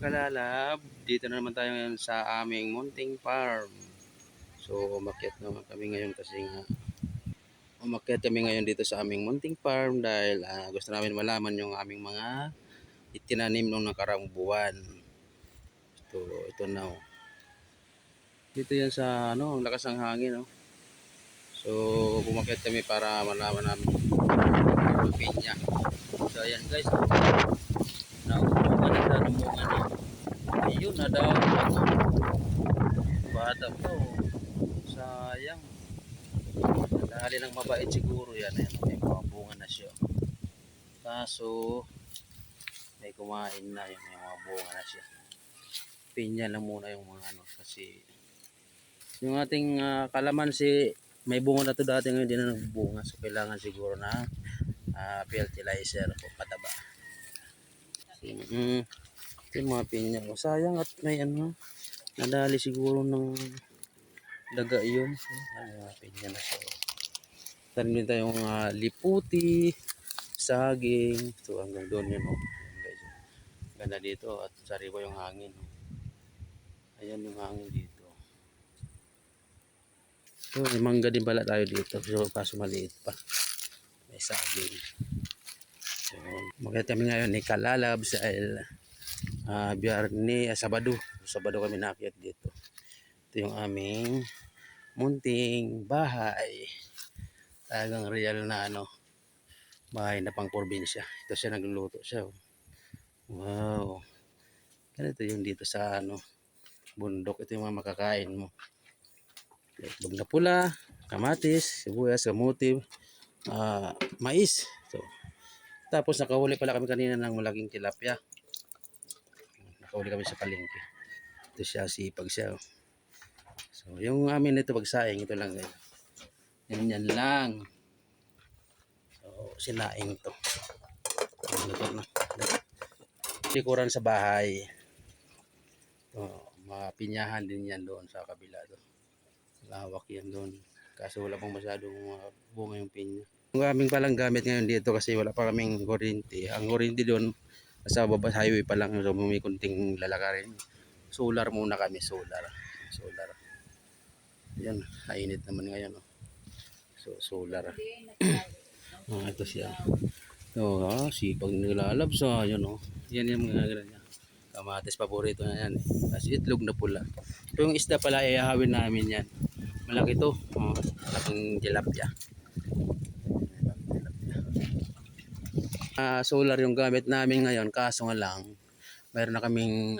kalalab, dito na naman tayo ngayon sa aming munting farm. So umakyat naman kami ngayon kasi nga umakyat kami ngayon dito sa aming munting farm dahil gusto namin malaman yung aming mga itinanim nung nakaraang buwan. Ito na oh. Dito yan sa ang lakas ng hangin oh. So umakyat kami para malaman namin yung pinya. So ayan guys, naumungan na lumungan na. Ayun na daw. Bata pa oh. Sayang. Dahil ng mabait siguro yan. Ayan, may mga bunga na siya. Kaso may kumain na yun. May mga bunga na siya. Pinya lang muna yung mga kasi yung ating kalamansi may bunga na to dati, ngayon hindi na nagbunga. So kailangan siguro na fertilizer o pataba. Ito yung mga pinya. Sayang at may nadali siguro ng daga yun. Mga pinya na siya. Tanim din tayong liputi, saging. So hanggang doon yun oh. Guys, ganda dito at sariwa yung hangin oh. Ayan yung hangin dito. So may mangga din pala tayo dito. So kaso maliit pa. May saging. So magkita kami ngayon ni Kalalab sa Sabado kami naakyat dito. Ito yung aming munting bahay. Talagang real na bahay na pang probinsya. Ito siya, nagluluto siya oh. Wow. Ganito yung dito sa bundok. Ito yung mga makakain mo. Itlog na pula, kamatis, sibuyas, kamuti, mais. So, tapos nakahuli pala kami kanina ng malaking tilapia. Nakahuli kami sa palengke. Ito siya, sipag siya. So, yung amin ito pagsaing, ito lang guys. Yan lang. So, sinaing to. Likuran sa bahay. Mapinyahan din yan doon sa kabila doon. Lawak yan doon. Kaso wala pang masyadong bunga yung pinya. Yung aming palang gamit ngayon dito kasi wala pa kaming kuryente. Ang kuryente doon sa baba highway pa lang. So may kunting lalakarin. Solar muna kami. Solar. Yan. Kainit naman ngayon. Oh. So solar. Ito siya. So, sipag nilalab sa yun oh. Yan yung mga ganyan. Kamatis paborito na yan eh. Kasi itlog na pula. Ito yung isda pala ihahawin namin yan. Malaki to. Malaking tilapia. Solar yung gamit namin ngayon. Kaso nga lang, mayroon na kaming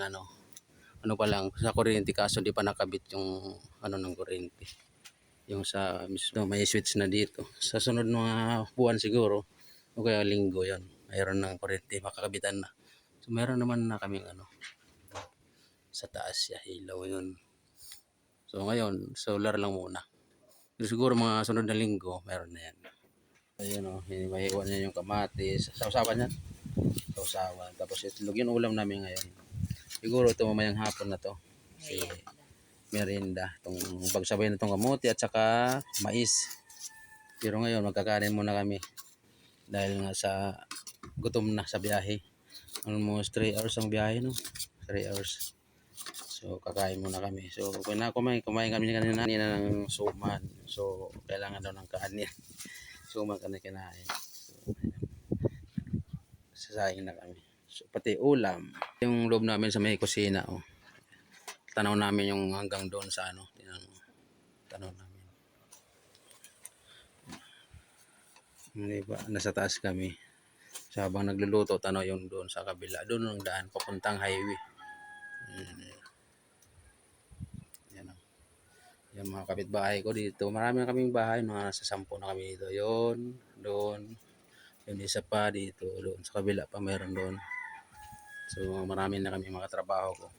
pa lang sa kuryente. Kaso di pa nakabit yung ng kuryente. Yung sa mismo may switch na dito. Sa sunod mga buwan siguro o kaya linggo yan. Mayroon ng kuryente. Makakabitan na. So meron naman na kaming sa taas ya, ilaw yun. So ngayon, solar lang muna. Pero siguro mga sunod na linggo, meron na yan. Ayun o, mahiwan niya yung kamatis. Sausawan yan. Sausawan. Tapos itlog yun ulam namin ngayon. Siguro ito mamayang hapon na to. Kasi merienda. Itong pagsabay na itong kamote at saka mais. Pero ngayon, magkakanin muna kami. Dahil nga sa gutom na sa biyahe. Almost 3 hours ang biyahe no. 3 hours. So kakain muna kami. So kumain kami kanina ng suman. So kailangan daw ng kanin. Suman kami kinain. So sasaing na kami. So pati ulam. Yung loob namin sa may kusina oh. Tanaw namin yung hanggang doon sa tanaw namin. Diba? Nasa taas kami. So, habang nagluluto, tanaw yung doon sa kabila. Doon ang daan, papuntang highway. Yan o. Yung mga kapitbahay ko dito. Marami na kaming bahay. Mga nasa 10 na kami dito. Yun, doon. Yung isa pa dito. Doon sa kabila pa meron doon. So marami na kami mga trabaho ko.